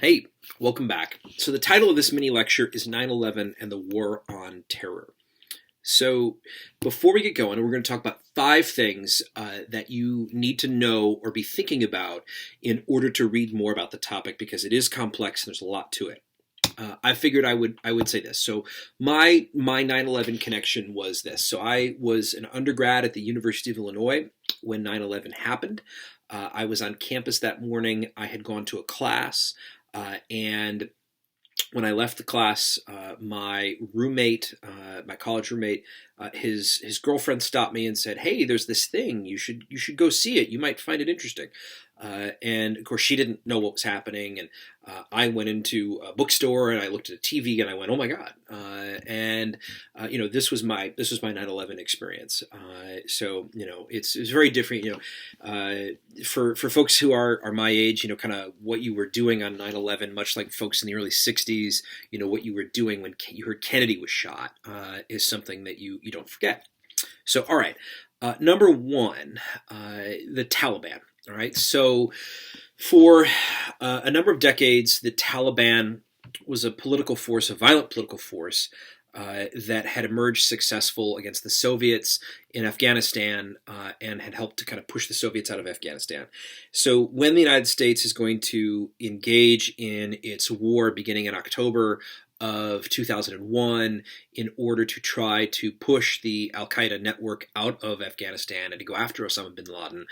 Hey, welcome back. So the title of this mini lecture is 9/11 and the War on Terror. So before we get going, we're going to talk about 5 things that you need to know or be thinking about in order to read more about the topic, because it is complex and there's a lot to it. I figured I would say this. So my 9/11 connection was this. So I was an undergrad at the University of Illinois when 9/11 happened. I was on campus that morning. I had gone to a class, and when I left the class, my roommate, my college roommate, his girlfriend stopped me and said, "Hey, there's this thing. You should go see it. You might find it interesting." And of course, she didn't know what was happening, and I went into a bookstore and I looked at a TV and I went, "Oh my God!" This was my 9/11 experience. It's very different. For folks who are my age, kind of what you were doing on 9/11, much like folks in the early '60s, what you were doing when you heard Kennedy was shot, is something that you don't forget. So, all right, number one, the Taliban. All right, so for a number of decades, the Taliban was a political force, a violent political force that had emerged successful against the Soviets in Afghanistan and had helped to kind of push the Soviets out of Afghanistan. So when the United States is going to engage in its war beginning in October of 2001 in order to try to push the al-Qaeda network out of Afghanistan and to go after Osama bin Laden,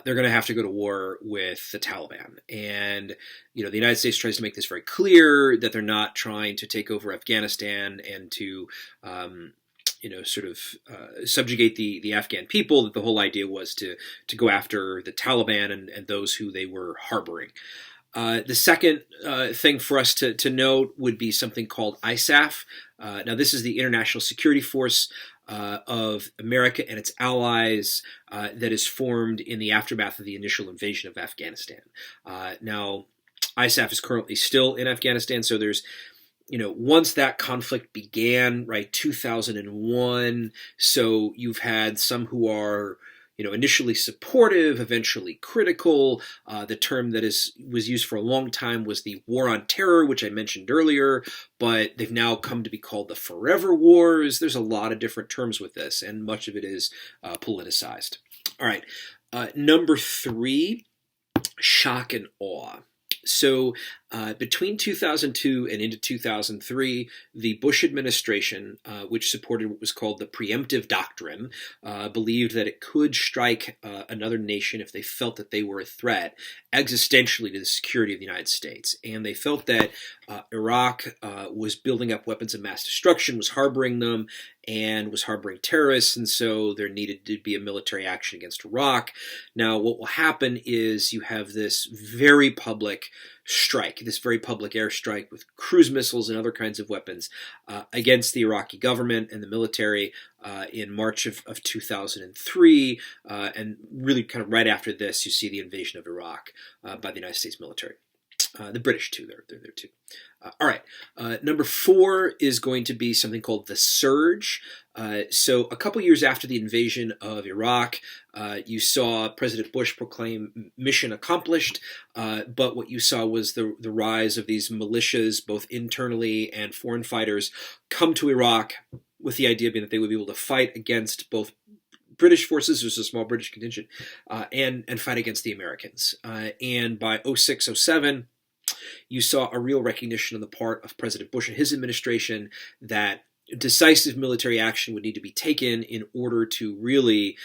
they're going to have to go to war with the Taliban. And, the United States tries to make this very clear that they're not trying to take over Afghanistan and to subjugate the Afghan people, that the whole idea was to go after the Taliban and those who they were harboring. The second thing for us to note would be something called ISAF. Now, this is the International Security Force of America and its allies that is formed in the aftermath of the initial invasion of Afghanistan. Now, ISAF is currently still in Afghanistan, so there's once that conflict began, right, 2001, so you've had some who are initially supportive, eventually critical. The term that was used for a long time was the War on Terror, which I mentioned earlier, but they've now come to be called the Forever Wars. There's a lot of different terms with this, and much of it is politicized. All right, number 3, shock and awe. So between 2002 and into 2003, the Bush administration, which supported what was called the preemptive doctrine, believed that it could strike another nation if they felt that they were a threat existentially to the security of the United States. And they felt that Iraq was building up weapons of mass destruction, was harboring them, and was harboring terrorists, and so there needed to be a military action against Iraq. Now, what will happen is you have this very public strike, this very public airstrike with cruise missiles and other kinds of weapons against the Iraqi government and the military in March of 2003, and really kind of right after this, you see the invasion of Iraq by the United States military. The British, too, they're there, too. All right, number 4 is going to be something called the Surge. So a couple years after the invasion of Iraq, you saw President Bush proclaim mission accomplished, but what you saw was the rise of these militias, both internally and foreign fighters, come to Iraq with the idea being that they would be able to fight against both British forces, there's a small British contingent, and fight against the Americans. And by 2006, 2007, you saw a real recognition on the part of President Bush and his administration that decisive military action would need to be taken in order to really,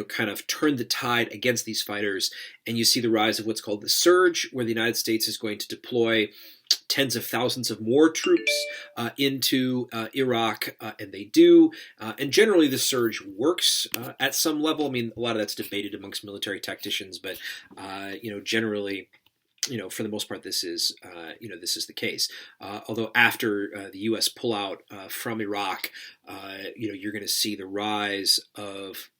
kind of turn the tide against these fighters. And you see the rise of what's called the Surge, where the United States is going to deploy tens of thousands of more troops into Iraq, and they do. And generally, the Surge works at some level. I mean, a lot of that's debated amongst military tacticians, but generally, for the most part, this is the case. Although after the U.S. pullout from Iraq, you're going to see the rise of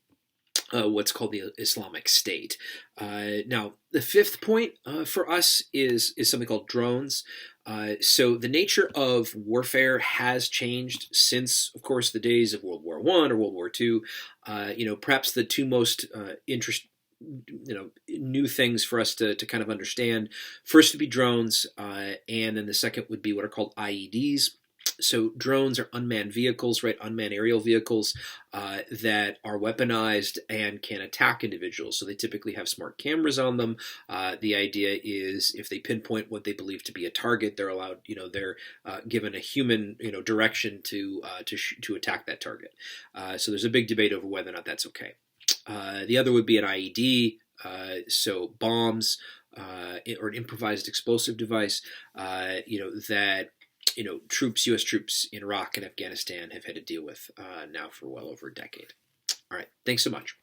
what's called the Islamic State. Now, the 5th point for us is something called drones. So the nature of warfare has changed since, of course, the days of World War I or World War II. Perhaps the two most new things for us to kind of understand. First would be drones, and then the second would be what are called IEDs. So drones are unmanned vehicles, right? Unmanned aerial vehicles that are weaponized and can attack individuals. So they typically have smart cameras on them. The idea is if they pinpoint what they believe to be a target, they're allowed, they're given a human, direction to attack that target. So there's a big debate over whether or not that's okay. The other would be an IED, so bombs or an improvised explosive device, that U.S. troops in Iraq and Afghanistan have had to deal with now for well over a decade. All right, thanks so much.